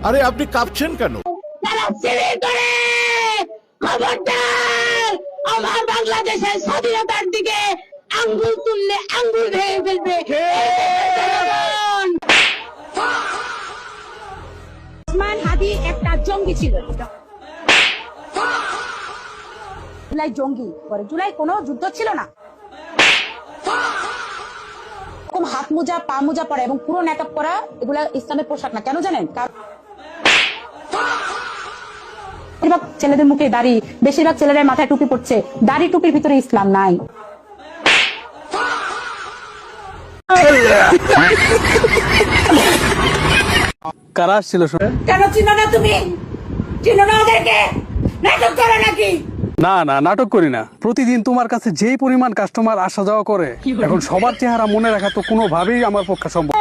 আরে আপনি কাঁপছেন কেন? আমার বাংলাদেশের স্বাধীনতার দিকে আঙ্গুল তুললে আঙ্গুল ভেঙে ফেলবে। ওসমান হাদি একটা জঙ্গি ছিল। জুলাই জঙ্গি পরে জুলাই কোনো যুদ্ধ ছিল না। হাত মোজা পা মোজা পরা এবং পুরো মেকআপ করা এগুলা ইসলামের পোশাক না। কেন জানেন? বেশিরভাগ ছেলেদের মুখে দাড়ি, বেশিরভাগ ছেলেদের মাথায় টুপি পড়ছে, দাড়ি টুপির ভিতরে ইসলাম নাই। কারা ছিল? কেন চিনো না তুমি? চিনো না ওদেরকে? নাটক করো নাকি? না না, নাটক করি না। প্রতিদিন তোমার কাছে যেই পরিমাণ কাস্টমার আসা যাওয়া করে, এখন সবার চেহারা মনে রাখা তো কোনোভাবেই আমার পক্ষে সম্ভব।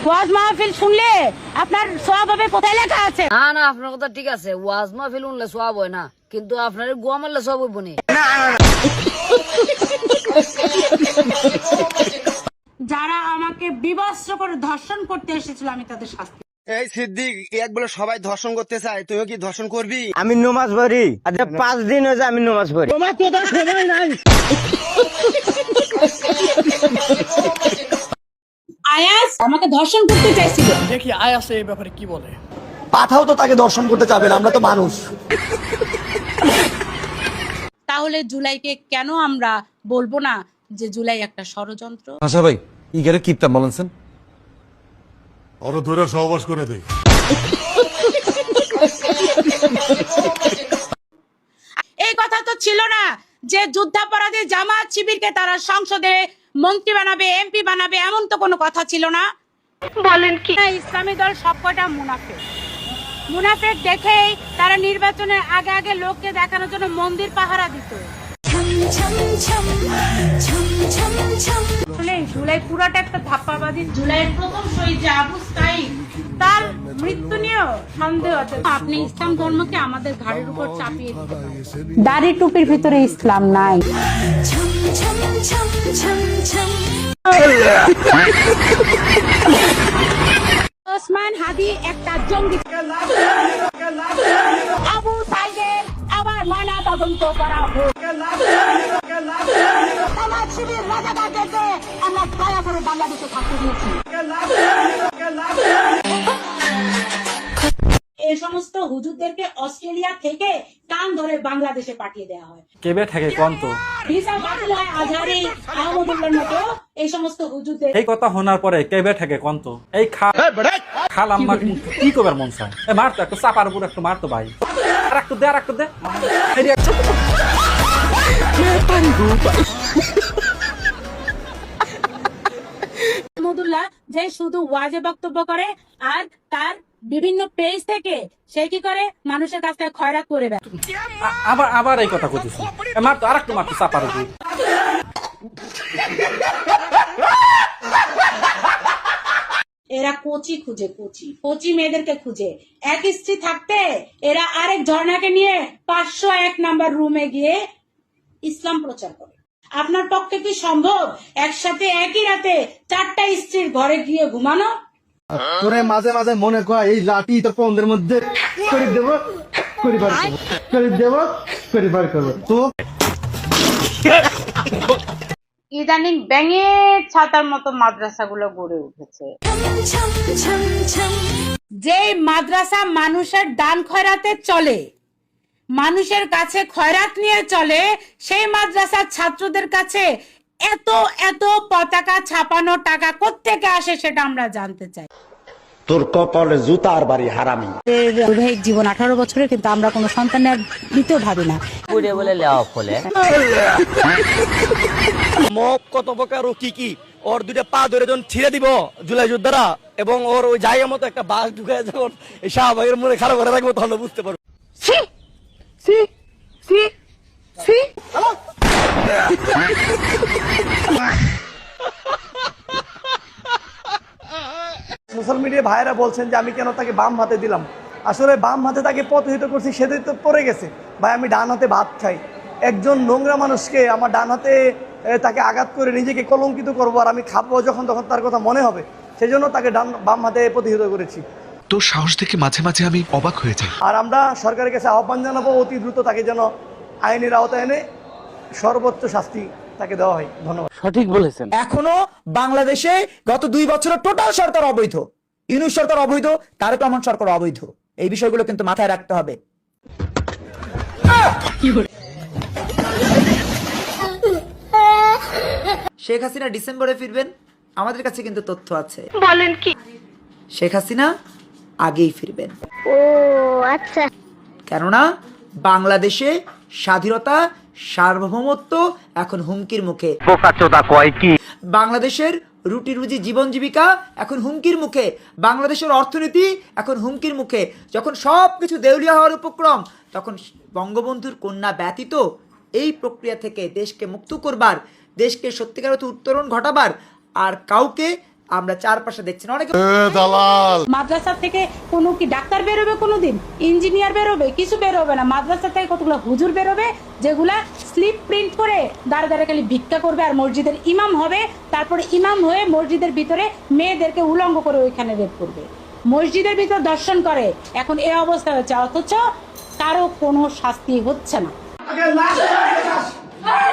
ওয়াজ মাহফিল শুনলে আপনার সওয়াব হবে, কোথায় লেখা আছে? না না, আপনার কথা ঠিক আছে, ওয়াজ মাহফিল শুনলে সওয়াব হয় না, কিন্তু আপনার গোয়া মারলে সওয়াব হইব না। যারা আমাকে বিবস্ত্র করে ধর্ষণ করতে এসেছিল, আমি তাদের শাস্তি। এই সিদ্দিক এক বলে সবাই ধর্ষণ করতে চায়, তুইও কি ধর্ষণ করবি? আমি নমাজ পড়ি, আচ্ছা 5 দিন হয়েছে আমি নমাজ পড়ি। তোমার তো সময় নাই। আয়াস আমাকে ধর্ষণ করতে চাইছিল। দেখি আয়াস এই ব্যাপারে কি বলে। পাঠাও তো তাকে দর্শন করতে চাবে না, আমরা তো মানুষ। তাহলে জুলাইকে কেন আমরা বলবো না যে জুলাই একটা ষড়যন্ত্র? আশা ভাই ইগারে কিপটা বলেছেন ওরা ধরে সহবাস করে দেয়। এই কথা তো ছিল না যে যুদ্ধাপরাধী জামাত শিবিরকে তারা সংসদে মন্ত্রী বানাবে, এমপি বানাবে, এমন তো কোনো কথা ছিল না। বলেন কি? ইসলামী দল সবকটা মুনাফিক। মুনাফিক দেখেই তারা নির্বাচনের আগে আগে লোককে দেখানোর জন্য মন্দির পাহারা দিত। জুলাই পুরাটা একটা ধাপ্পাবাদী। জুলাইয়ের প্রথম শহীদ যে আবু সাঈদ, তার মৃত্যু নিয়েও সন্দেহ আছে। আপনি ইসলাম ধর্মকে আমাদের ঘাড়ের উপর চাপিয়ে দিতে পারেন। দাড়ি টুপির ভিতরে ইসলাম নাই। ওসমান হাদি একটা জঙ্গি। আবু সাঈদের আবার ময়না তদন্ত করা হোক। জামাত শিবির রাজাকারদেরকে আমরা দয়া করে বাংলাদেশে থাকতে দিয়েছি। এই সমস্ত হুজুরদেরকে অস্ট্রেলিয়া থেকে কান ধরে বাংলাদেশে পাঠিয়ে দেওয়া হয়। কেবে থাকে কোন তো ভিসা বাতিল হয় আজহারি আহমদুল্লাহর মতো এই সমস্ত হুজুরদের। এই কথা শোনার পরে কেবে থাকে কোন তো এই খাল আম্মা কি করবার মন চায়? মারতো একটু চাপার উপর একটু মারতো ভাই, আর একটু দে, আর একটু দে। আহমদুল্লাহ যে শুধু ওয়াজে বক্তব্য করে আর তার বিভিন্ন পেজ থেকে সে কি করে মানুষের কাছ থেকে খয়রাত করে দেয়। আবার এই কথা কইতেছি, মারতো আর একটু মারতো চাপার উপর। এরা কোচি খুঁজে, কোচি মেয়েদেরকে খুঁজে। এক স্ত্রী থাকতে এরা আরেক ঝর্ণাকে নিয়ে 501 নাম্বার রুমে গিয়ে ইসলাম প্রচার করে। আপনার পক্ষে কি সম্ভব একসাথে একই রাতে 4টা স্ত্রীর ঘরে গিয়ে ঘুমানো? তোরে মাঝে মাঝে মনে কর এই লাঠি তো পন্দের মধ্যে করে দেব, পরিবার করবো তো। ইদানিং ব্যাঙের ছাতার মতো মাদ্রাসাগুলো গড়ে উঠেছে। যে মাদ্রাসা মানুষের দান খয়রাতে চলে, মানুষের কাছে খয়রাত নিয়ে চলে, সেই মাদ্রাসার ছাত্রদের কাছে এত এত পতাকা ছাপানো টাকা কোত্থেকে আসে সেটা আমরা জানতে চাই। তোর কপালে জুতার বাড়ি হারামি। বৈবাহিক জীবন 18 বছরের, কিন্তু আমরা কোনো সন্তানের দিতেও ভাবি না। বুড়ে বলে লেওয়া ফলে মব কত প্রকার ও কি কি, ওর দুইটা পা ধরে যখন ছিঁড়ে দিব জুলাই যোদ্ধারা, এবং ওর ওই জায়গা মতো একটা বাঘ ঢুকায় যখন এই শাহবাগের মনে খারাপ করে রাখবো, তখন বুঝতে পারবো। সোশ্যাল মিডিয়া ভাইরা বলছেন যে আমি কেন তাকে বাম হাতে দিলাম। আসলে বাম হাতে তাকে পতিত করছি, সেটাই তো পড়ে গেছে। ভাই আমি ডান হাতে ভাত খাই, একজন নোংরা মানুষকে আমার ডান হাতে তাকে আঘাত করে নিজেকে কলঙ্কিত করবো, আর আমি খাবো যখন তখন তার কথা মনে হবে, সেই জন্য তাকে বাম হাতে প্রতিহত করেছি। তোর সাহস দেখে মাঝে মাঝে আমি অবাক হয়ে যাই। আর আমরা সরকারের কাছে আহ্বান জানাবো অতি দ্রুত তাকে যেন আইনের আওতায় এনে সর্বোচ্চ শাস্তি তাকে দেওয়া হয়। ধন্যবাদ। এখনো বাংলাদেশে গত 2 বছরে টোটাল সরকার অবৈধ, ইউনূস সরকার অবৈধ, তারেক রহমান সরকার অবৈধ। এই বিষয়গুলো কিন্তু মাথায় রাখতে হবে। শেখ হাসিনা ডিসেম্বরে ফিরবেন, আমাদের কাছে কিন্তু তথ্য আছে। বলেন কি? শেখ হাসিনা আগেই ফিরবেন। ও আচ্ছা। কেননা বাংলাদেশে স্বাধীনতা সার্বভৌমত্ব এখন হুমকির মুখে। বাংলাদেশের রুটি রুজি জীবন জীবিকা এখন হুমকির মুখে, বাংলাদেশের অর্থনীতি এখন হুমকির মুখে। যখন সব কিছু দেউলিয়া হওয়ার উপক্রম, তখন বঙ্গবন্ধুর কন্যা ব্যতীত এই প্রক্রিয়া থেকে দেশকে মুক্ত করবার, দেশকে সত্যিকার অর্থে উত্তরণ ঘটাবার আর কাউকে আমরা চারপাশে দেখছি না। অনেকে দালাল মাদ্রাসা থেকে কোনো কি ডাক্তার বেরোবে, কোনোদিন ইঞ্জিনিয়ার বেরোবে? কিছু বেরোবে না। মাদ্রাসা থেকে কতগুলো হুজুর বেরোবে যেগুলা স্লিপ প্রিন্ট করে দাঁড়ে দাঁড়ে খালি ভিক্ষা করবে আর মসজিদের ইমাম হবে, তারপরে ইমাম হয়ে মসজিদের ভিতরে মেয়েদেরকে উলঙ্গ করে ওইখানে রেপ করবে, মসজিদের ভিতর দর্শন করে। এখন এই অবস্থা হচ্ছে, অথচ কারো কোনো শাস্তি হচ্ছে না। জয়